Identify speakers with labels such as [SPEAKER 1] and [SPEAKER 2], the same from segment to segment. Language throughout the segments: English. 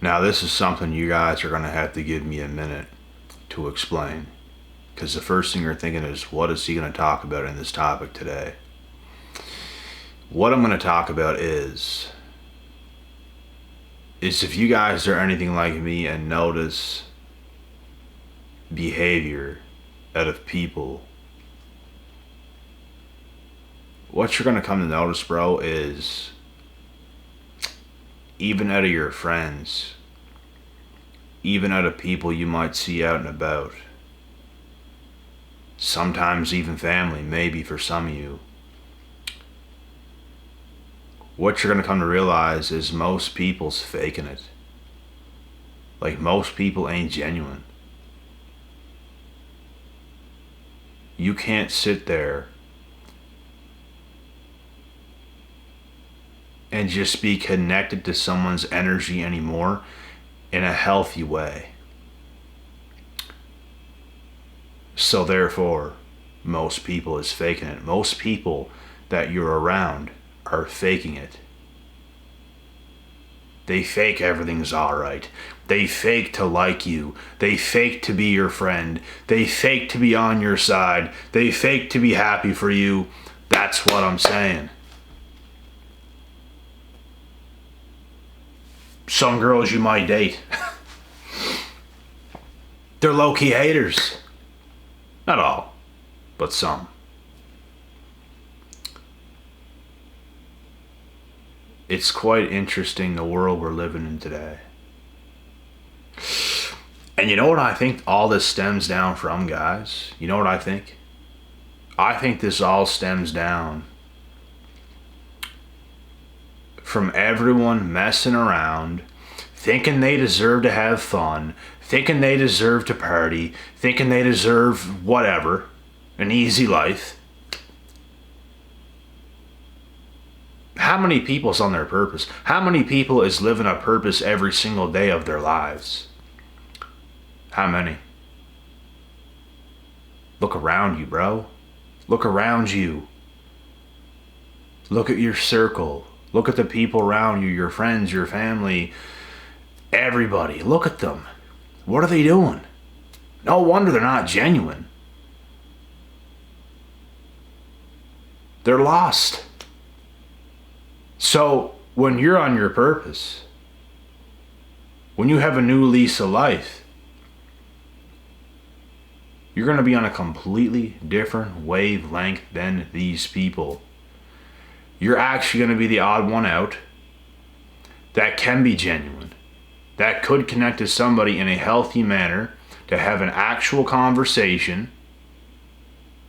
[SPEAKER 1] Now, this is something you guys are going to have to give me a minute to explain. Because the first thing you're thinking is, what is he going to talk about in this topic today? What I'm going to talk about is if you guys are anything like me and notice behavior out of people, what you're going to come to notice, bro, is even out of your friends, even out of people you might see out and about, sometimes even family, maybe for some of you, what you're going to come to realize is most people's faking it. Like, most people ain't genuine. You can't sit there and just be connected to someone's energy anymore in a healthy way. So therefore, most people is faking it. Most people that you're around are faking it. They fake everything's alright. They fake to like you. They fake to be your friend. They fake to be on your side. They fake to be happy for you. That's what I'm saying. Some girls you might date, they're low-key haters. Not all, but some. It's quite interesting, the world we're living in today. And you know what I think all this stems down from, guys? You know what I think? I think this all stems down from everyone messing around, thinking they deserve to have fun, thinking they deserve to party, thinking they deserve whatever, an easy life. How many people's on their purpose? How many people is living a purpose every single day of their lives? How many? Look around you, bro. Look around you. Look at your circle. Look at the people around you, your friends, your family, everybody. Look at them. What are they doing? No wonder they're not genuine. They're lost. So when you're on your purpose, when you have a new lease of life, you're going to be on a completely different wavelength than these people. You're actually going to be the odd one out that can be genuine, that could connect to somebody in a healthy manner, to have an actual conversation,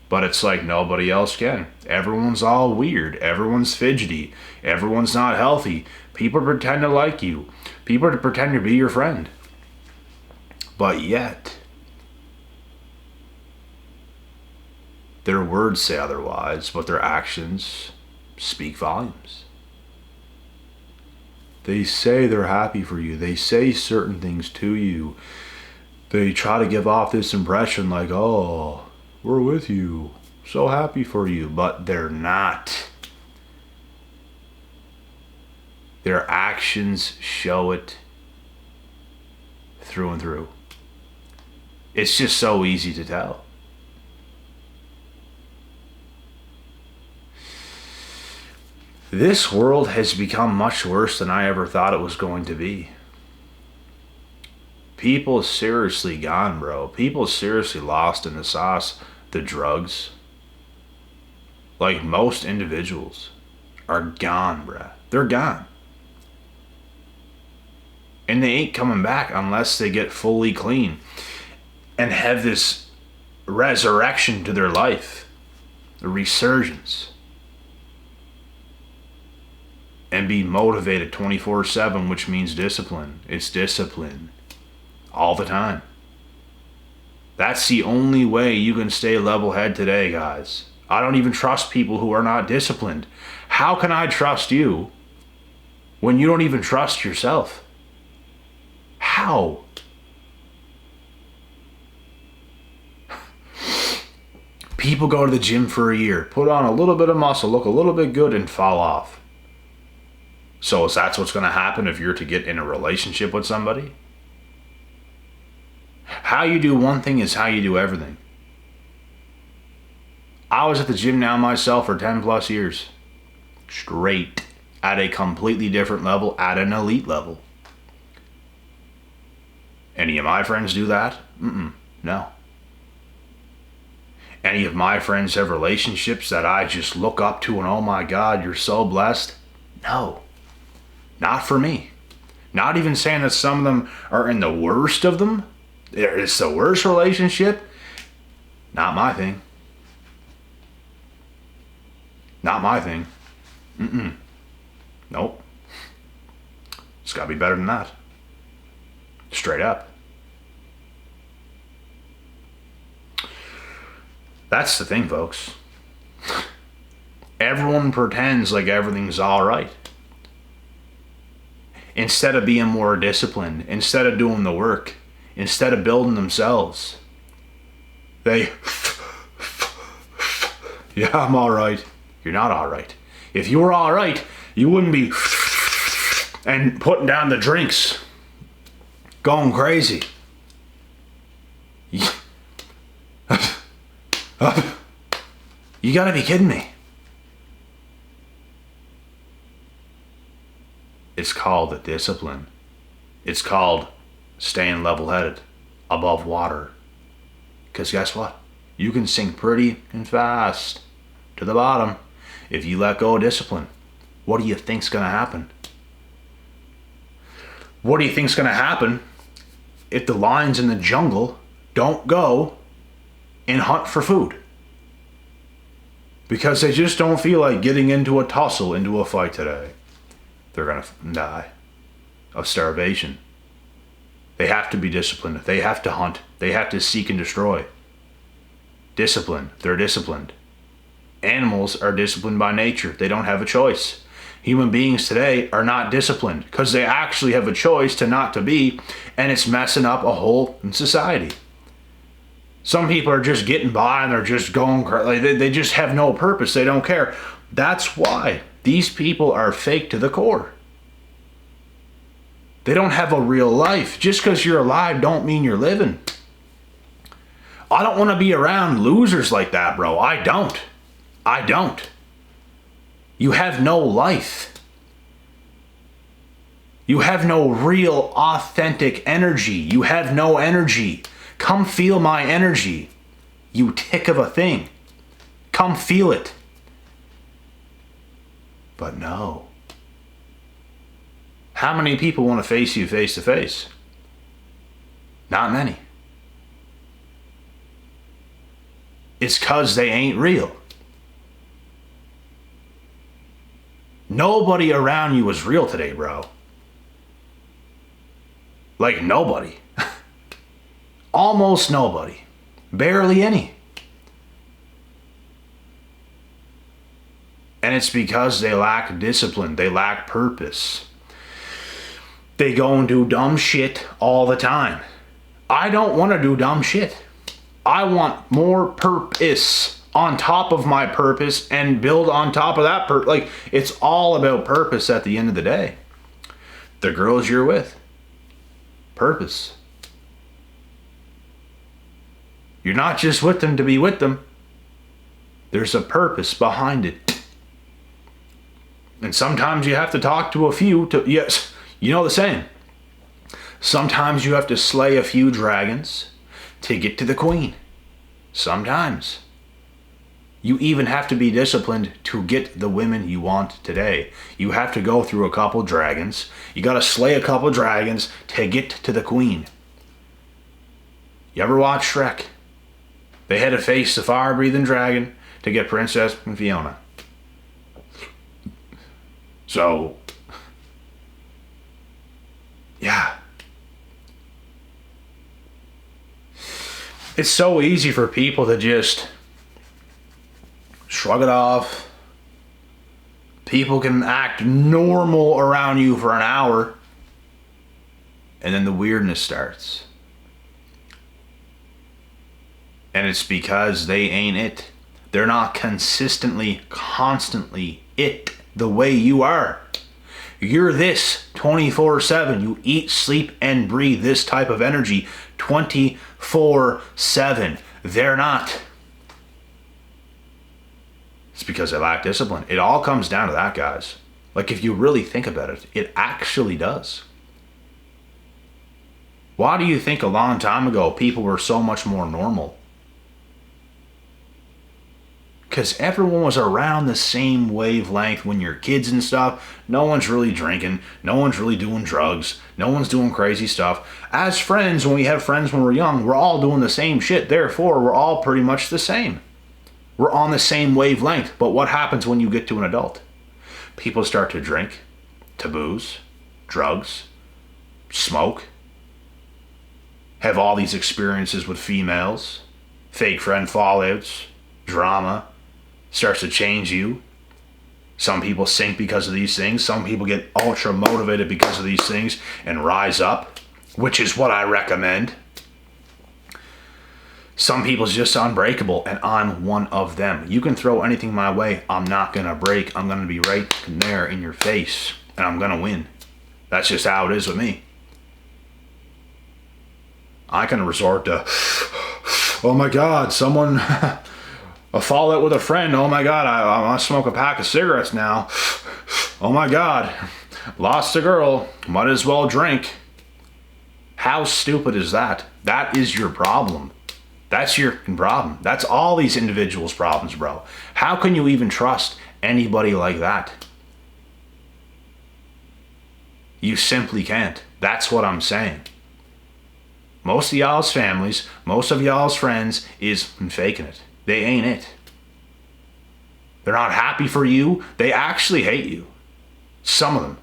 [SPEAKER 1] but it's like nobody else can. Everyone's all weird. Everyone's fidgety. Everyone's not healthy. People pretend to like you. People pretend to be your friend. But yet, their words say otherwise, but their actions speak volumes. They say they're happy for you. They say certain things to you. They try to give off this impression like, oh, we're with you, so happy for you, but they're not. Their actions show it through and through. It's just so easy to tell. This world has become much worse than I ever thought it was going to be. People seriously gone, bro. People seriously lost in the sauce. The drugs. Like, most individuals are gone, bruh. They're gone. And they ain't coming back unless they get fully clean and have this resurrection to their life, a resurgence, and be motivated 24/7, which means discipline. It's discipline all the time. That's the only way you can stay level-headed today, guys. I don't even trust people who are not disciplined. How can I trust you when you don't even trust yourself? How? People go to the gym for a year, put on a little bit of muscle, look a little bit good, and fall off. So is that what's going to happen if you're to get in a relationship with somebody? How you do one thing is how you do everything. I was at the gym now myself for 10 plus years. Straight. At a completely different level, at an elite level. Any of my friends do that? No. Any of my friends have relationships that I just look up to and oh my God, you're so blessed? No. Not for me. Not even saying that some of them are in the worst of them. It's the worst relationship. Not my thing. Not my thing. Nope. It's got to be better than that. Straight up. That's the thing, folks. Everyone pretends like everything's all right. Instead of being more disciplined, instead of doing the work, instead of building themselves, they, yeah, I'm all right. You're not all right. If you were all right, you wouldn't be and putting down the drinks, going crazy. You gotta be kidding me. It's called discipline. It's called staying level-headed, above water. Because guess what? You can sink pretty and fast to the bottom if you let go of discipline. What do you think's gonna happen? What do you think's gonna happen if the lions in the jungle don't go and hunt for food? Because they just don't feel like getting into a tussle, into a fight today. They're gonna die of starvation. They have to be disciplined. They have to hunt. They have to seek and destroy. Discipline. They're disciplined. Animals are disciplined by nature. They don't have a choice. Human beings today are not disciplined because they actually have a choice to not to be, and it's messing up a whole society. Some people are just getting by and they're just going, like they just have no purpose. They don't care. That's why these people are fake to the core. They don't have a real life. Just because you're alive don't mean you're living. I don't want to be around losers like that, bro. I don't. You have no life. You have no real, authentic energy. You have no energy. Come feel my energy, you tick of a thing. Come feel it. But no. How many people want to face you face to face? Not many. It's 'cause they ain't real. Nobody around you is real today, bro. Like nobody. Almost nobody. Barely any. And it's because they lack discipline. They lack purpose. They go and do dumb shit all the time. I don't want to do dumb shit. I want more purpose on top of my purpose and build on top of that purpose. Like, it's all about purpose at the end of the day. The girls you're with. Purpose. You're not just with them to be with them. There's a purpose behind it. And sometimes you have to talk to a few to, yes, you know the saying. Sometimes you have to slay a few dragons to get to the queen. Sometimes. You even have to be disciplined to get the women you want today. You have to go through a couple dragons. You got to slay a couple dragons to get to the queen. You ever watch Shrek? They had to face the fire-breathing dragon to get Princess and Fiona. So, yeah. It's so easy for people to just shrug it off. People can act normal around you for an hour, and then the weirdness starts. And it's because they ain't it. They're not consistently, constantly it the way you are. You're this 24/7. You eat, sleep, and breathe this type of energy 24/7. They're not. It's because they lack discipline. It all comes down to that, guys. Like, if you really think about it, it actually does. Why do you think a long time ago people were so much more normal? Because everyone was around the same wavelength when you're kids and stuff. No one's really drinking. No one's really doing drugs. No one's doing crazy stuff. As friends, when we have friends when we're young, we're all doing the same shit. Therefore, we're all pretty much the same. We're on the same wavelength. But what happens when you get to an adult? People start to drink, to booze, drugs, smoke, have all these experiences with females, fake friend fallouts, drama. Starts to change you. Some people sink because of these things. Some people get ultra motivated because of these things and rise up, which is what I recommend. Some people's just unbreakable, and I'm one of them. You can throw anything my way. I'm not going to break. I'm going to be right there in your face, and I'm going to win. That's just how it is with me. I can resort to, oh my God, someone... a fallout with a friend. Oh my God, I want to smoke a pack of cigarettes now. Oh my God, lost a girl. Might as well drink. How stupid is that? That is your problem. That's your problem. That's all these individuals' problems, bro. How can you even trust anybody like that? You simply can't. That's what I'm saying. Most of y'all's families, most of y'all's friends is faking it. They ain't it. They're not happy for you. They actually hate you. Some of them.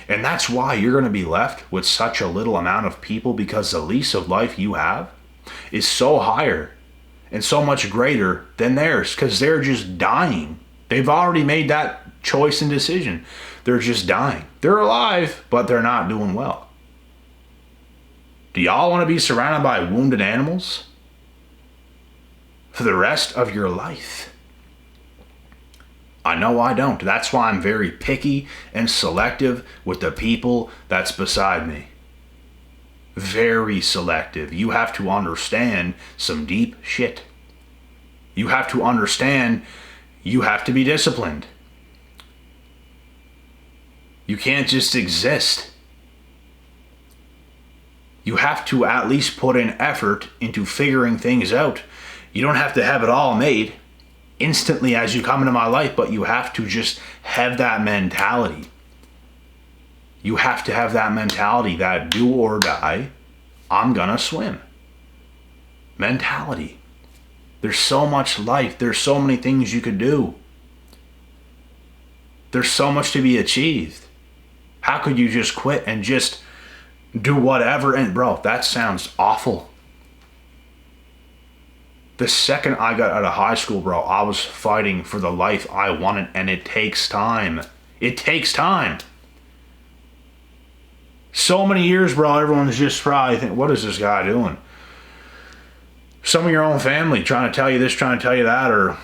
[SPEAKER 1] And that's why you're going to be left with such a little amount of people, because the lease of life you have is so higher and so much greater than theirs, because they're just dying. They've already made that choice and decision. They're just dying. They're alive, but they're not doing well. Do y'all want to be surrounded by wounded animals for the rest of your life? I know I don't. That's why I'm very picky and selective with the people that's beside me. Very selective. You have to understand some deep shit. You have to understand you have to be disciplined. You can't just exist. You have to at least put in effort into figuring things out. You don't have to have it all made instantly as you come into my life, but you have to just have that mentality. You have to have that mentality that do or die, I'm gonna swim. Mentality. There's so much life. There's so many things you could do. There's so much to be achieved. How could you just quit and just do whatever? And bro, that sounds awful. The second I got out of high school, bro, I was fighting for the life I wanted, and it takes time. It takes time. So many years, bro, everyone's just probably thinking, what is this guy doing? Some of your own family trying to tell you this, trying to tell you that, or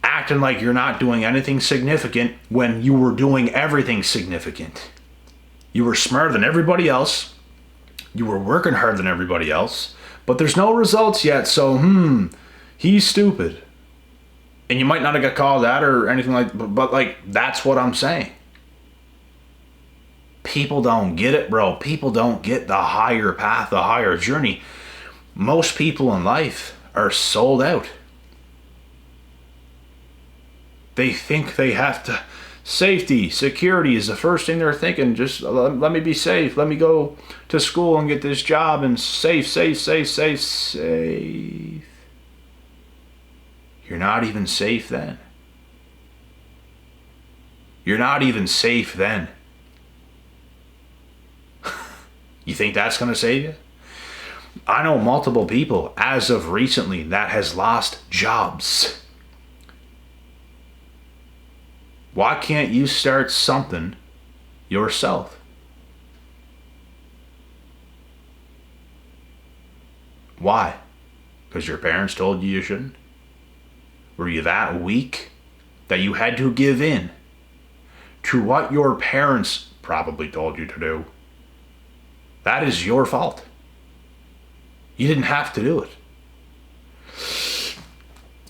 [SPEAKER 1] acting like you're not doing anything significant when you were doing everything significant. You were smarter than everybody else. You were working harder than everybody else. But there's no results yet, so, he's stupid. And you might not have got called out or anything like that, but like, that's what I'm saying. People don't get it, bro. People don't get the higher path, the higher journey. Most people in life are sold out. They think they have to... Safety, security is the first thing they're thinking. Just let me be safe. Let me go to school and get this job and safe. You're not even safe then. You're not even safe then. You think that's going to save you? I know multiple people as of recently that has lost jobs. Why can't you start something yourself? Why? Because your parents told you you shouldn't? Were you that weak that you had to give in to what your parents probably told you to do, that is your fault. You didn't have to do it.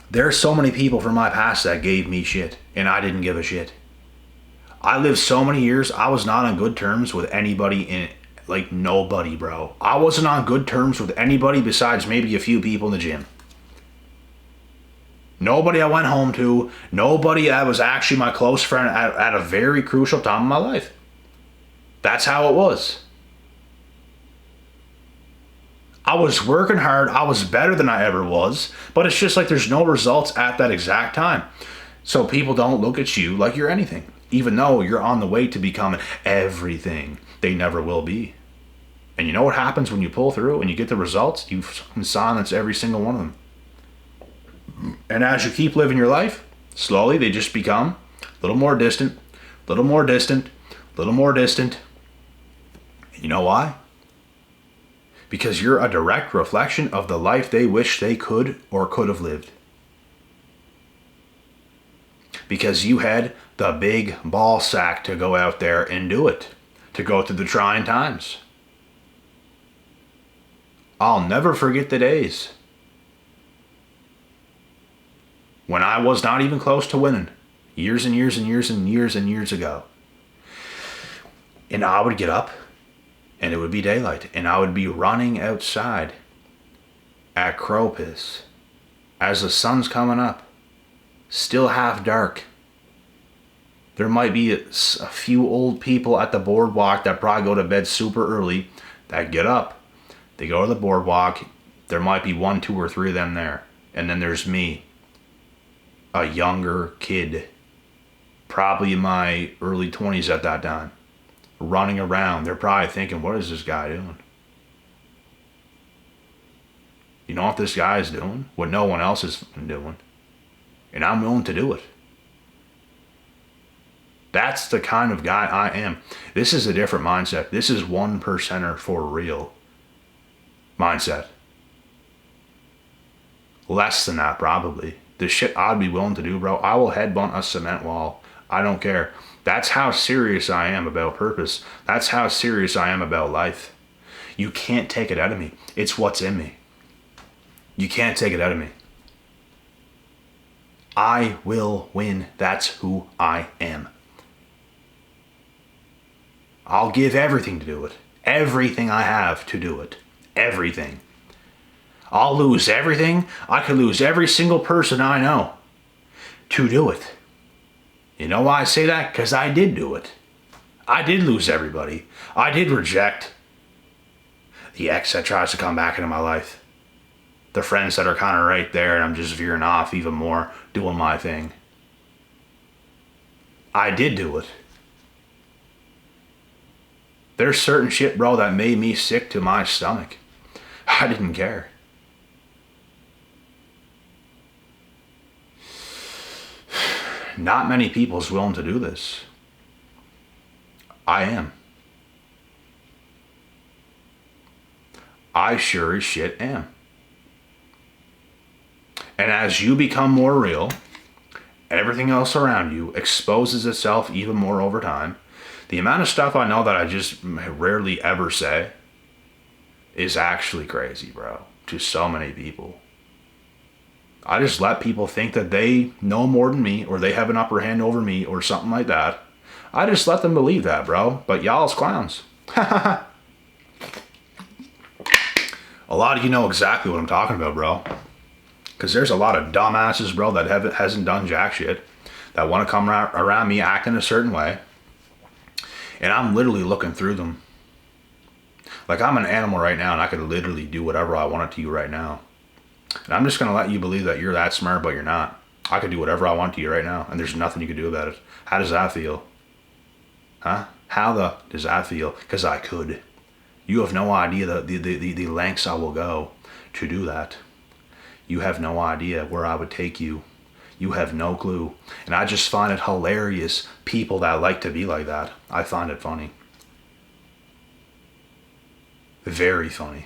[SPEAKER 1] There are so many people from my past that gave me shit, and I didn't give a shit. I lived so many years, I was not on good terms with anybody like nobody, bro. I wasn't on good terms with anybody besides maybe a few people in the gym. Nobody I went home to, nobody that was actually my close friend at a very crucial time in my life. That's how it was. I was working hard, I was better than I ever was, but it's just like there's no results at that exact time. So people don't look at you like you're anything, even though you're on the way to becoming everything they never will be. And you know what happens when you pull through and you get the results? You silence every single one of them. And as you keep living your life, slowly they just become a little more distant, a little more distant, a little more distant. And you know why? Because you're a direct reflection of the life they wish they could or could have lived. Because you had the big ball sack to go out there and do it, to go through the trying times. I'll never forget the days when I was not even close to winning, years and years and years and years and years ago. And I would get up, and it would be daylight, and I would be running outside at crow piss as the sun's coming up, still half dark. There might be a few old people at the boardwalk that probably go to bed super early that get up. They go to the boardwalk. There might be 1, 2, or 3 of them there. And then there's me, a younger kid, probably in my early 20s at that time, running around. They're probably thinking, what is this guy doing? You know what this guy is doing? What no one else is doing. And I'm willing to do it. That's the kind of guy I am. This is a different mindset. This is 1%er for real mindset. Less than that, probably. The shit I'd be willing to do, bro, I will headbutt a cement wall. I don't care. That's how serious I am about purpose. That's how serious I am about life. You can't take it out of me. It's what's in me. You can't take it out of me. I will win. That's who I am. I'll give everything to do it. Everything I have to do it. Everything. I'll lose everything. I could lose every single person I know to do it. You know why I say that? Because I did do it. I did lose everybody. I did reject the ex that tries to come back into my life. The friends that are kind of right there and I'm just veering off even more, doing my thing. I did do it. There's certain shit, bro, that made me sick to my stomach. I didn't care. Not many people is willing to do this. I am. I sure as shit am. And as you become more real, everything else around you exposes itself even more over time. The amount of stuff I know that I just rarely ever say is actually crazy, bro, to so many people. I just let people think that they know more than me or they have an upper hand over me or something like that. I just let them believe that, bro. But y'all's clowns. A lot of you know exactly what I'm talking about, bro. Because there's a lot of dumbasses, bro, that hasn't done jack shit, that want to come around me acting a certain way. And I'm literally looking through them. Like I'm an animal right now and I could literally do whatever I wanted to you right now. And I'm just going to let you believe that you're that smart, but you're not. I could do whatever I want to you right now and there's nothing you can do about it. How does that feel? Huh? How does that feel? Because I could. You have no idea the lengths I will go to do that. You have no idea where I would take you. You have no clue. And I just find it hilarious, people that like to be like that. I find it funny. Very funny.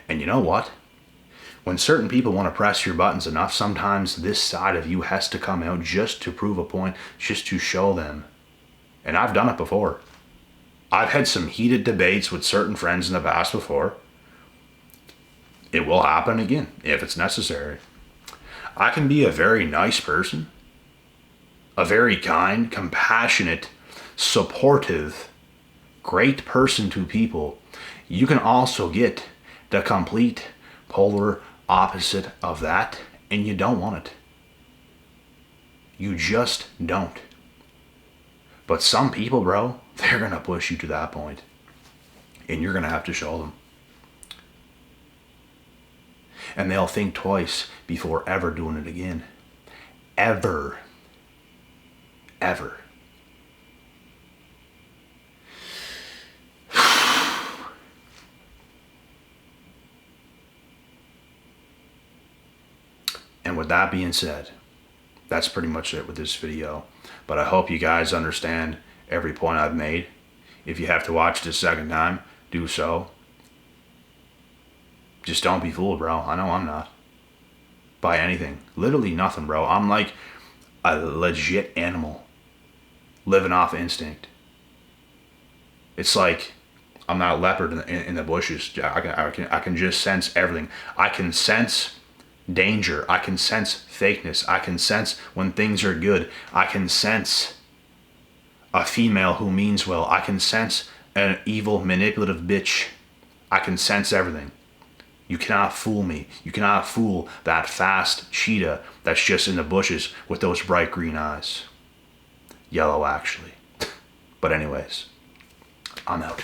[SPEAKER 1] And you know what? When certain people want to press your buttons enough, sometimes this side of you has to come out just to prove a point, just to show them. And I've done it before. I've had some heated debates with certain friends in the past before. It will happen again if it's necessary. I can be a very nice person, a very kind, compassionate, supportive, great person to people. You can also get the complete polar opposite of that, and you don't want it. You just don't. But some people, bro, they're going to push you to that point, and you're going to have to show them. And they'll think twice before ever doing it again. Ever. Ever. And with that being said, that's pretty much it with this video. But I hope you guys understand every point I've made. If you have to watch this second time, do so. Just don't be fooled, bro. I know I'm not. By anything. Literally nothing, bro. I'm like a legit animal. Living off instinct. It's like I'm not a leopard in the bushes. I can just sense everything. I can sense danger. I can sense fakeness. I can sense when things are good. I can sense a female who means well. I can sense an evil, manipulative bitch. I can sense everything. You cannot fool me. You cannot fool that fast cheetah that's just in the bushes with those bright green eyes. Yellow, actually. But anyways, I'm out.